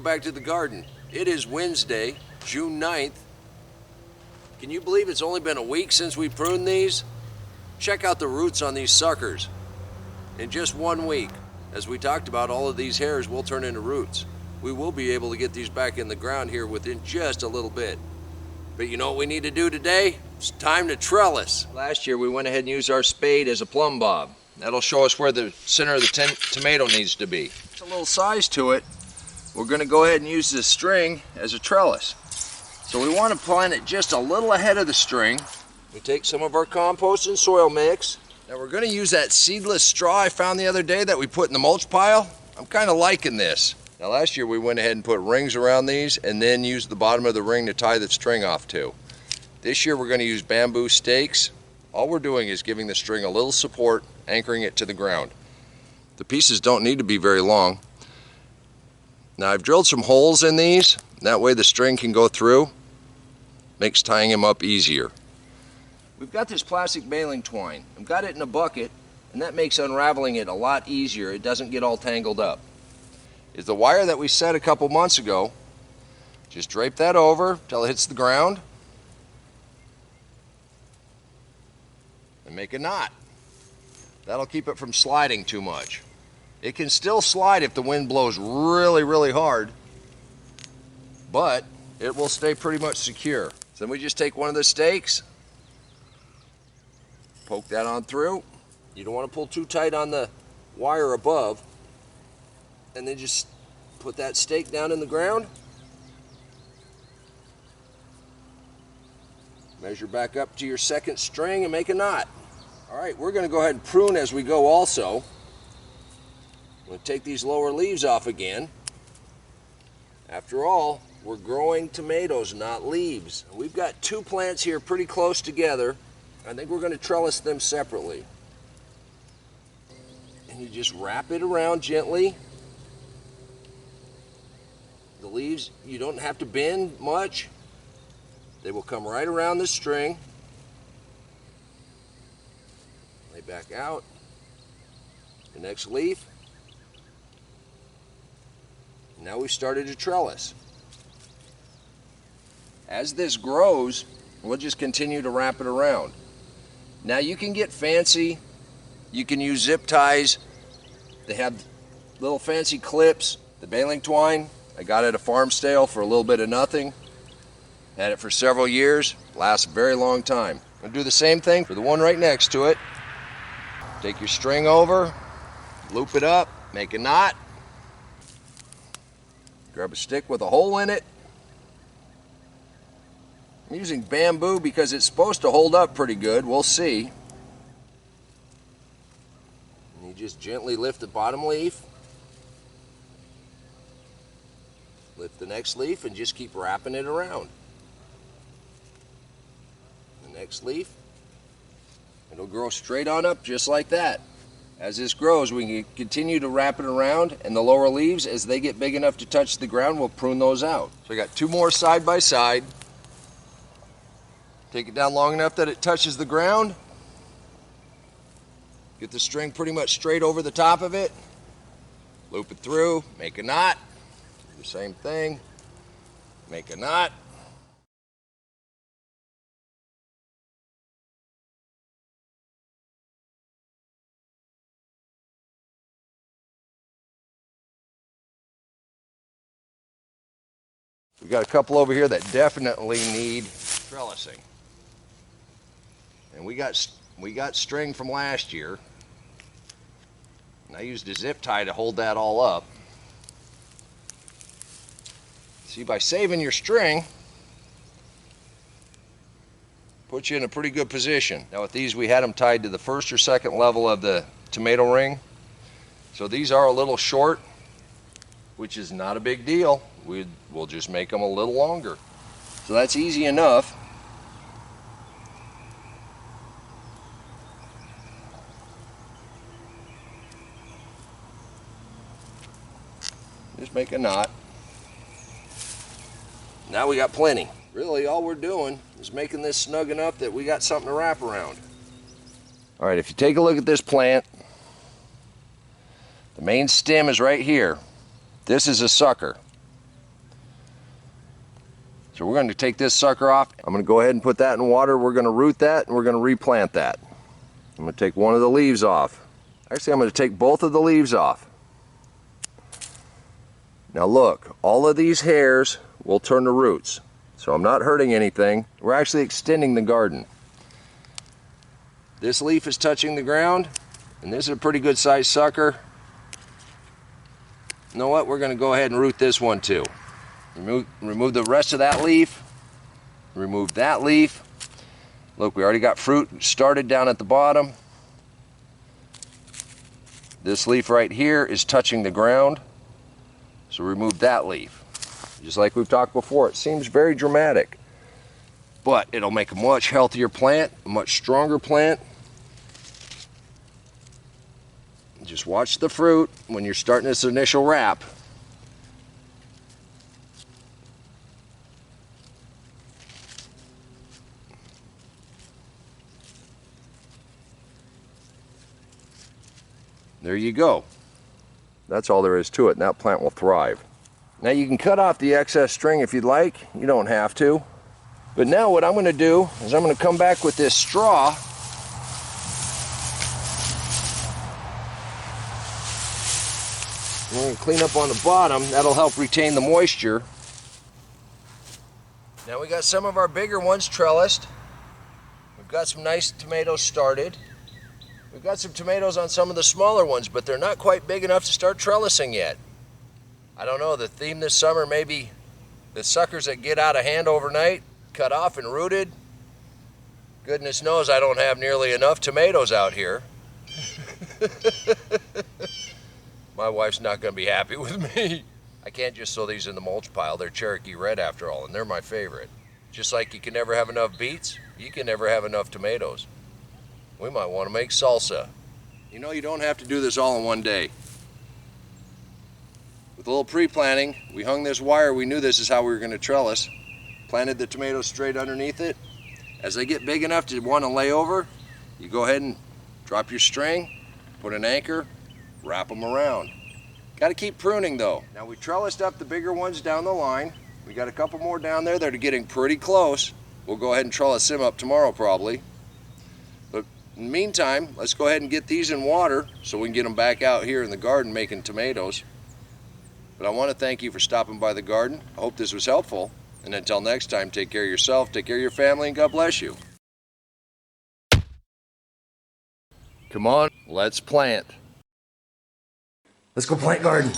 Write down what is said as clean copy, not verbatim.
back to the garden. It is Wednesday, June 9th. Can you believe it's only been a week since we pruned these? Check out the roots on these suckers. In just 1 week, as we talked about, all of these hairs will turn into roots. We will be able to get these back in the ground here within just a little bit. But you know what we need to do today? It's time to trellis. Last year we went ahead and used our spade as a plumb bob. That'll show us where the center of the tomato needs to be. It's a little size to it. We're going to go ahead and use this string as a trellis. So we want to plant it just a little ahead of the string. We take some of our compost and soil mix. Now we're going to use that seedless straw I found the other day that we put in the mulch pile. I'm kind of liking this. Now last year we went ahead and put rings around these and then used the bottom of the ring to tie the string off to. This year we're going to use bamboo stakes. All we're doing is giving the string a little support, anchoring it to the ground. The pieces don't need to be very long. Now I've drilled some holes in these. That way the string can go through. Makes tying them up easier. We've got this plastic baling twine. I've got it in a bucket, and that makes unraveling it a lot easier. It doesn't get all tangled up. Is the wire that we set a couple months ago. Just drape that over till it hits the ground. And make a knot. That'll keep it from sliding too much. It can still slide if the wind blows really, really hard, but it will stay pretty much secure. So then we just take one of the stakes, poke that on through. You don't want to pull too tight on the wire above, and then just put that stake down in the ground. Measure back up to your second string and make a knot. All right, we're going to go ahead and prune as we go also. We'll take these lower leaves off again. After all, we're growing tomatoes, not leaves. We've got two plants here pretty close together. I think we're going to trellis them separately. And you just wrap it around gently. The leaves, you don't have to bend much. They will come right around the string. Lay back out. The next leaf. Now we've started to trellis. As this grows, we'll just continue to wrap it around. Now you can get fancy. You can use zip ties. They have little fancy clips. The baling twine, I got it at a farm sale for a little bit of nothing. Had it for several years. Lasts a very long time. I'm going to do the same thing for the one right next to it. Take your string over, loop it up, make a knot. Grab a stick with a hole in it. I'm using bamboo because it's supposed to hold up pretty good. We'll see. And you just gently lift the bottom leaf. Lift the next leaf and just keep wrapping it around. The next leaf. It'll grow straight on up just like that. As this grows, we can continue to wrap it around, and the lower leaves, as they get big enough to touch the ground, we'll prune those out. So I got two more side by side. Take it down long enough that it touches the ground. Get the string pretty much straight over the top of it. Loop it through, make a knot. Do the same thing, make a knot. We got a couple over here that definitely need trellising. And we got string from last year. And I used a zip tie to hold that all up. See, by saving your string, puts you in a pretty good position. Now with these, we had them tied to the first or second level of the tomato ring. So these are a little short, which is not a big deal. We'll just make them a little longer. So that's easy enough. Just make a knot. Now we got plenty. Really all we're doing is making this snug enough that we got something to wrap around. All right, if you take a look at this plant, the main stem is right here. This is a sucker. So we're going to take this sucker off. I'm going to go ahead and put that in water. We're going to root that and we're going to replant that. I'm going to take one of the leaves off. Actually, I'm going to take both of the leaves off. Now look, all of these hairs will turn to roots. So I'm not hurting anything. We're actually extending the garden. This leaf is touching the ground, and this is a pretty good sized sucker. You know what? We're going to go ahead and root this one too. Remove the rest of that leaf. Remove that leaf. Look, we already got fruit started down at the bottom. This leaf right here is touching the ground. So remove that leaf. Just like we've talked before, it seems very dramatic, but it'll make a much healthier plant, a much stronger plant. Just watch the fruit when you're starting this initial wrap. There you go. That's all there is to it, and that plant will thrive. Now you can cut off the excess string if you'd like. You don't have to. But now what I'm going to do is I'm going to come back with this straw. I'm going to clean up on the bottom. That'll help retain the moisture. Now we got some of our bigger ones trellised. We've got some nice tomatoes started. We've got some tomatoes on some of the smaller ones, but they're not quite big enough to start trellising yet. I don't know, the theme this summer may be the suckers that get out of hand overnight, cut off and rooted. Goodness knows I don't have nearly enough tomatoes out here. My wife's not going to be happy with me. I can't just throw these in the mulch pile. They're Cherokee Red after all, and they're my favorite. Just like you can never have enough beets, you can never have enough tomatoes. We might want to make salsa. You know, you don't have to do this all in one day. With a little pre-planting, we hung this wire. We knew this is how we were going to trellis. Planted the tomatoes straight underneath it. As they get big enough to want to lay over, you go ahead and drop your string, put an anchor, wrap them around. Got to keep pruning though. Now we trellised up the bigger ones down the line. We got a couple more down there that are getting pretty close. We'll go ahead and trellis them up tomorrow probably. But in the meantime, let's go ahead and get these in water so we can get them back out here in the garden making tomatoes. But I want to thank you for stopping by the garden. I hope this was helpful. And until next time, take care of yourself, take care of your family, and God bless you. Come on, let's plant. Let's go plant garden.